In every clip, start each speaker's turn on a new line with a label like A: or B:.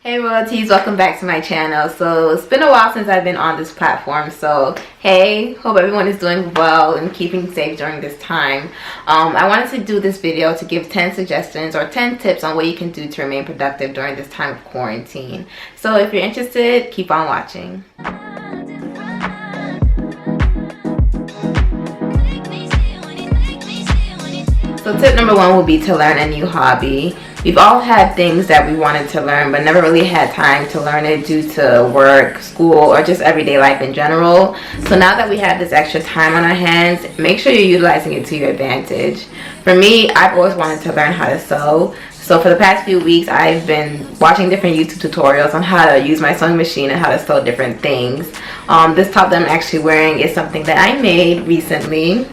A: Hey royalties, welcome back to my channel. So it's been a while since I've been on this platform, so hey, hope everyone is doing well and keeping safe during this time. I wanted to do this video to give 10 suggestions or 10 tips on what you can do to remain productive during this time of quarantine. So if you're interested, keep on watching. So tip number one will be to learn a new hobby. We've all had things that we wanted to learn but never really had time to learn it due to work, school, or just everyday life in general. So now that we have this extra time on our hands, make sure you're utilizing it to your advantage. For me, I've always wanted to learn how to sew. So for the past few weeks, I've been watching different YouTube tutorials on how to use my sewing machine and how to sew different things. This top that I'm actually wearing is something that I made recently.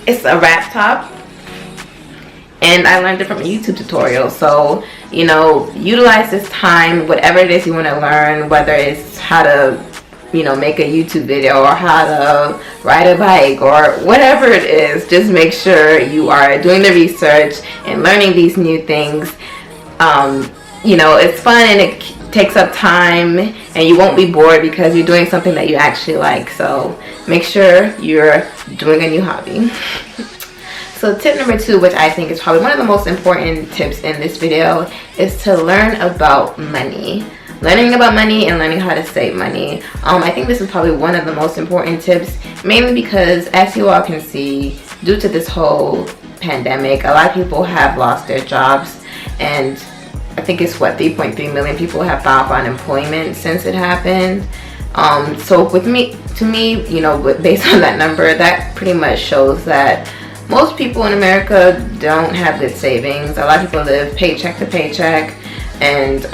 A: It's a wrap top. And I learned it from a YouTube tutorial. So, you know, utilize this time, whatever it is you want to learn, whether it's how to, you know, make a YouTube video or how to ride a bike or whatever it is. Just make sure you are doing the research and learning these new things. You know, it's fun and it takes up time and you won't be bored because you're doing something that you actually like. So make sure you're doing a new hobby. So tip number two, which I think is probably one of the most important tips in this video, is to learn about money. Learning about money and learning how to save money. I think this is probably one of the most important tips, mainly because as you all can see, due to this whole pandemic, a lot of people have lost their jobs, and I think it's what, 3.3 million people have filed for unemployment since it happened. So to me, you know, based on that number, that pretty much shows that most people in America don't have good savings. A lot of people live paycheck to paycheck, and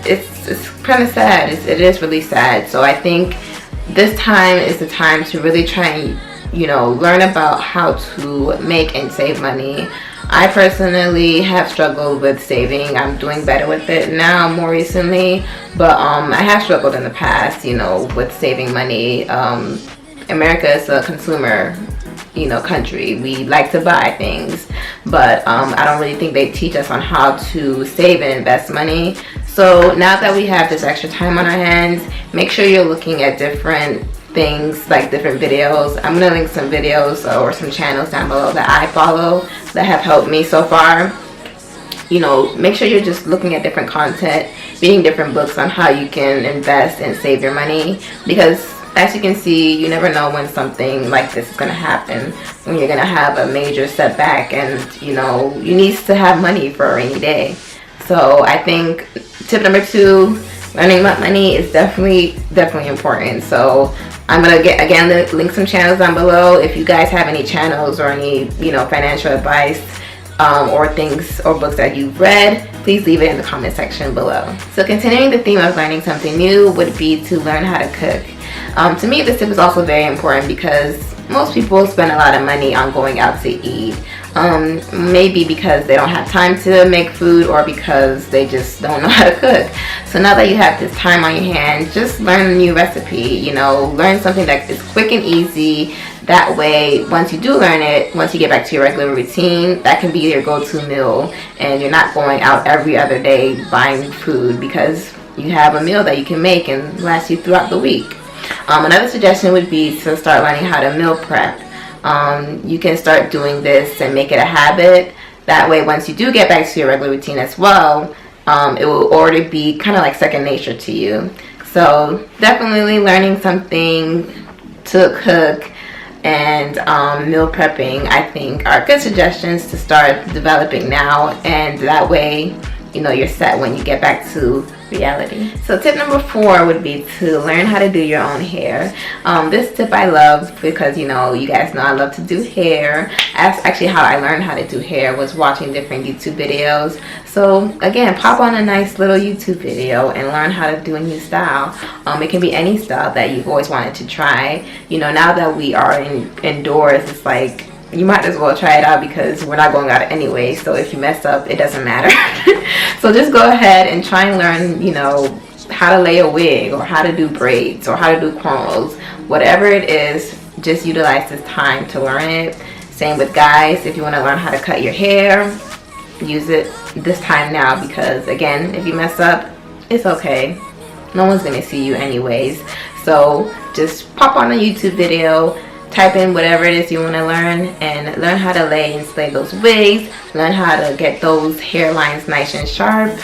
A: it's kind of sad. It is really sad. So I think this time is the time to really try and, you know, learn about how to make and save money. I personally have struggled with saving. I'm doing better with it now more recently, but I have struggled in the past, you know, with saving money. America is a consumer, you know, country. We like to buy things, but I don't really think they teach us on how to save and invest money. So now that we have this extra time on our hands, make sure you're looking at different things, like different videos. I'm gonna link some videos or some channels down below that I follow that have helped me so far. You know, make sure you're just looking at different content, reading different books on how you can invest and save your money, because as you can see, you never know when something like this is going to happen, when you're going to have a major setback and, you know, you need to have money for a rainy day. So I think tip number two, learning about money, is definitely important. So I'm going to again link some channels down below. If you guys have any channels or any, you know, financial advice or things or books that you've read, please leave it in the comment section below. So continuing the theme of learning something new would be to learn how to cook. To me, this tip is also very important because most people spend a lot of money on going out to eat. Maybe because they don't have time to make food or because they just don't know how to cook. So now that you have this time on your hands, just learn a new recipe, you know, learn something that is quick and easy. That way, once you do learn it, once you get back to your regular routine, that can be your go-to meal, and you're not going out every other day buying food, because you have a meal that you can make and last you throughout the week. Another suggestion would be to start learning how to meal prep. You can start doing this and make it a habit. That way, once you do get back to your regular routine as well, it will already be kind of like second nature to you. So definitely learning something to cook and meal prepping, I think, are good suggestions to start developing now, and that way, you know, you're set when you get back to reality. So tip number four would be to learn how to do your own hair. This tip I love because, you know, you guys know I love to do hair. That's actually how I learned how to do hair, was watching different YouTube videos. So again, pop on a nice little YouTube video and learn how to do a new style. It can be any style that you've always wanted to try. You know, now that we are indoors, it's like you might as well try it out because we're not going out anyway. So if you mess up, it doesn't matter. So just go ahead and try and learn, you know, how to lay a wig or how to do braids or how to do cornrows. Whatever it is, just utilize this time to learn it. Same with guys, if you want to learn how to cut your hair, use it this time now, because again, if you mess up, it's okay. No one's gonna see you anyways. So just pop on a YouTube video, type in whatever it is you want to learn, and learn how to lay and slay those wigs, learn how to get those hairlines nice and sharp.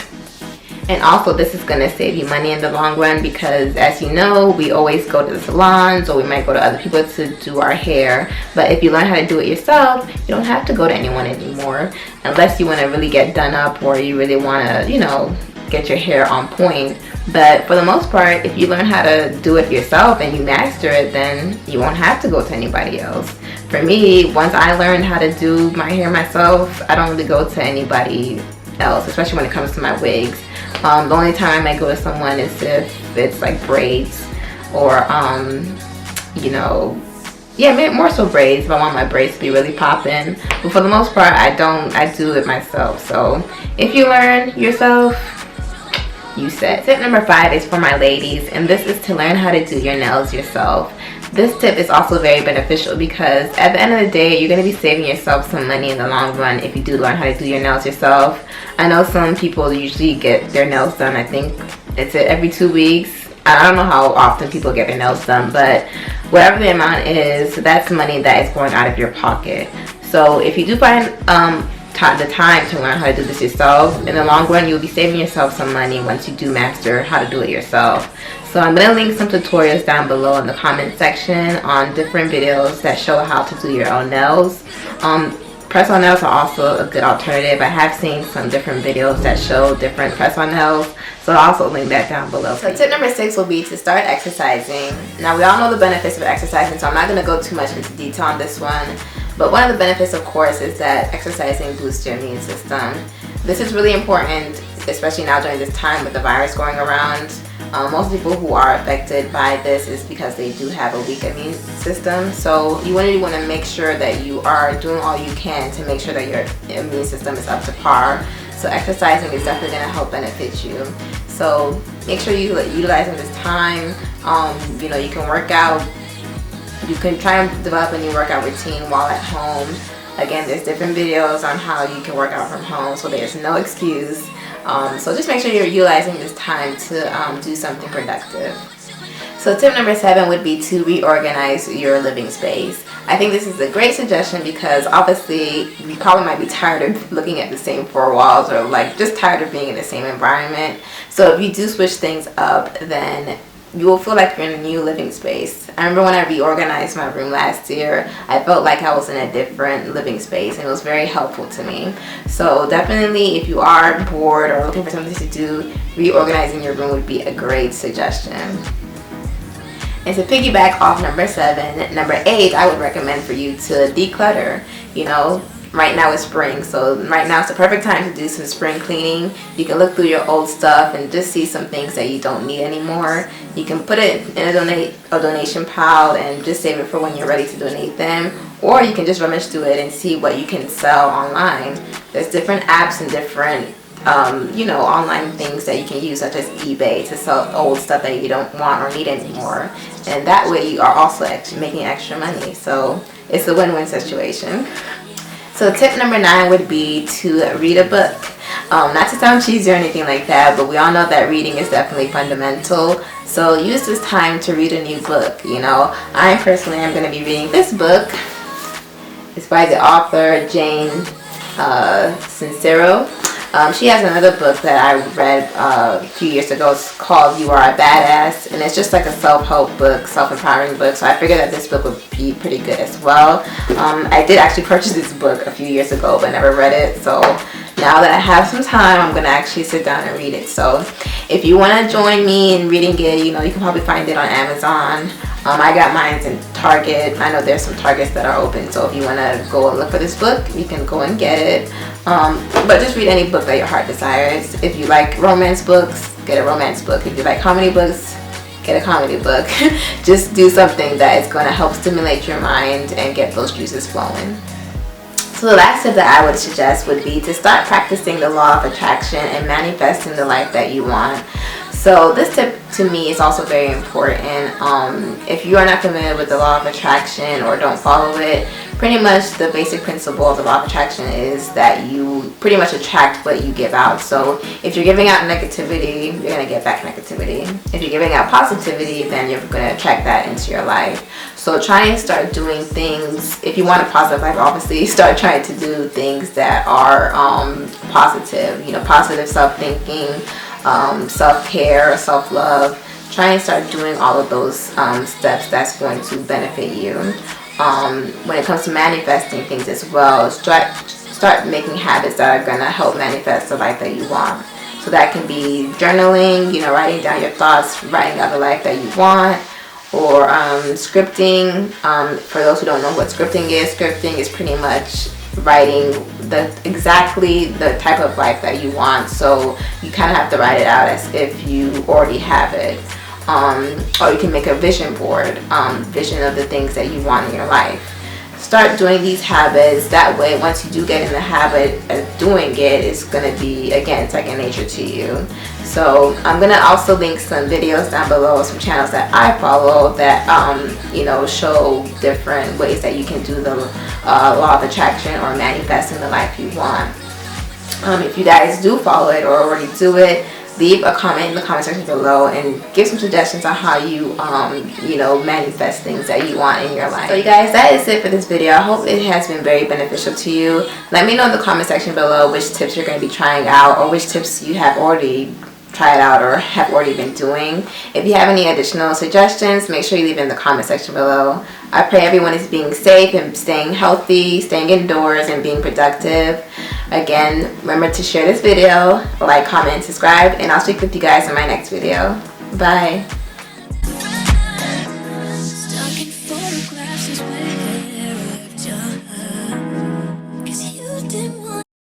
A: And also, this is going to save you money in the long run, because as you know, we always go to the salons, or we might go to other people to do our hair. But if you learn how to do it yourself, you don't have to go to anyone anymore, unless you want to really get done up, or you really want to, you know, get your hair on point. But for the most part, if you learn how to do it yourself and you master it, then you won't have to go to anybody else. For me, once I learned how to do my hair myself, I don't really go to anybody else, especially when it comes to my wigs. The only time I might go to someone is if it's like braids, or you know, yeah, more so braids, if I want my braids to be really popping. But for the most part, I do it myself. So if you learn yourself, you set. Tip number 5 is for my ladies, and this is to learn how to do your nails yourself. This tip is also very beneficial, because at the end of the day, you're going to be saving yourself some money in the long run if you do learn how to do your nails yourself. I know some people usually get their nails done, I think it's every 2 weeks. I don't know how often people get their nails done, but whatever the amount is, that's money that is going out of your pocket. So if you do find the time to learn how to do this yourself, in the long run you'll be saving yourself some money once you do master how to do it yourself. So I'm going to link some tutorials down below in the comment section on different videos that show how to do your own nails. Press-on nails are also a good alternative. I have seen some different videos that show different press-on nails, so I'll also link that down below. So tip number 6 will be to start exercising. Now, we all know the benefits of exercising, so I'm not going to go too much into detail on this one. But one of the benefits, of course, is that exercising boosts your immune system. This is really important, especially now during this time with the virus going around. Most people who are affected by this is because they do have a weak immune system. So you really want to make sure that you are doing all you can to make sure that your immune system is up to par. So exercising is definitely going to help benefit you. So make sure you utilizing this time. You know, you can work out. You can try and develop a new workout routine while at home. Again, there's different videos on how you can work out from home, so there's no excuse. So just make sure you're utilizing this time to do something productive. So tip number 7 would be to reorganize your living space. I think this is a great suggestion, because obviously you probably might be tired of looking at the same 4 walls, or like just tired of being in the same environment. So if you do switch things up, then you will feel like you're in a new living space. I remember when I reorganized my room last year, I felt like I was in a different living space, and it was very helpful to me. So definitely, if you are bored or looking for something to do, reorganizing your room would be a great suggestion. And to piggyback off number 7, number 8, I would recommend for you to declutter. You know, right now it's spring, so right now it's the perfect time to do some spring cleaning. You can look through your old stuff and just see some things that you don't need anymore. You can put it in a donation pile and just save it for when you're ready to donate them, or you can just rummage through it and see what you can sell online. There's different apps and different you know, online things that you can use, such as eBay, to sell old stuff that you don't want or need anymore, and that way you are also making extra money. So it's a win-win situation. So tip number 9 would be to read a book. Not to sound cheesy or anything like that, but we all know that reading is definitely fundamental. So use this time to read a new book. You know, I personally am going to be reading this book. It's by the author Jane Sincero. She has another book that I read a few years ago. It's called You Are a Badass, and it's just like a self-help book, self-empowering book. So I figured that this book would be pretty good as well. I did actually purchase this book a few years ago, but never read it. So now that I have some time, I'm going to actually sit down and read it. So if you want to join me in reading it, you know, you can probably find it on Amazon. I got mine in Target. I know there's some Targets that are open, so if you want to go and look for this book, you can go and get it. But just read any book that your heart desires. If you like romance books, get a romance book. If you like comedy books, get a comedy book. Just do something that is going to help stimulate your mind and get those juices flowing. So the last tip that I would suggest would be to start practicing the law of attraction and manifesting the life that you want. So this tip to me is also very important. If you are not familiar with the law of attraction or don't follow it, Pretty much the basic principle of the law of attraction is that you pretty much attract what you give out. So if you're giving out negativity, you're going to get back negativity. If you're giving out positivity, then you're going to attract that into your life. So try and start doing things. If you want a positive life, obviously start trying to do things that are positive. You know, positive self-thinking, self-care, self-love. Try and start doing all of those steps that's going to benefit you. When it comes to manifesting things as well, start making habits that are going to help manifest the life that you want. So that can be journaling, you know, writing down your thoughts, writing out the life that you want, or scripting. For those who don't know what scripting is pretty much writing exactly the type of life that you want. So you kind of have to write it out as if you already have it. Or you can make a vision board, vision of the things that you want in your life. Start doing these habits. That way, once you do get in the habit of doing it, it's going to be, again, second nature to you. So I'm going to also link some videos down below, some channels that I follow that, you know, show different ways that you can do the law of attraction or manifesting the life you want. If you guys do follow it or already do it, leave a comment in the comment section below and give some suggestions on how you, you know, manifest things that you want in your life. So you guys, that is it for this video. I hope it has been very beneficial to you. Let me know in the comment section below which tips you're going to be trying out, or which tips you have already tried out or have already been doing. If you have any additional suggestions, make sure you leave in the comment section below. I pray everyone is being safe and staying healthy, staying indoors, and being productive. Again, remember to share this video, like, comment, subscribe, and I'll speak with you guys in my next video. Bye.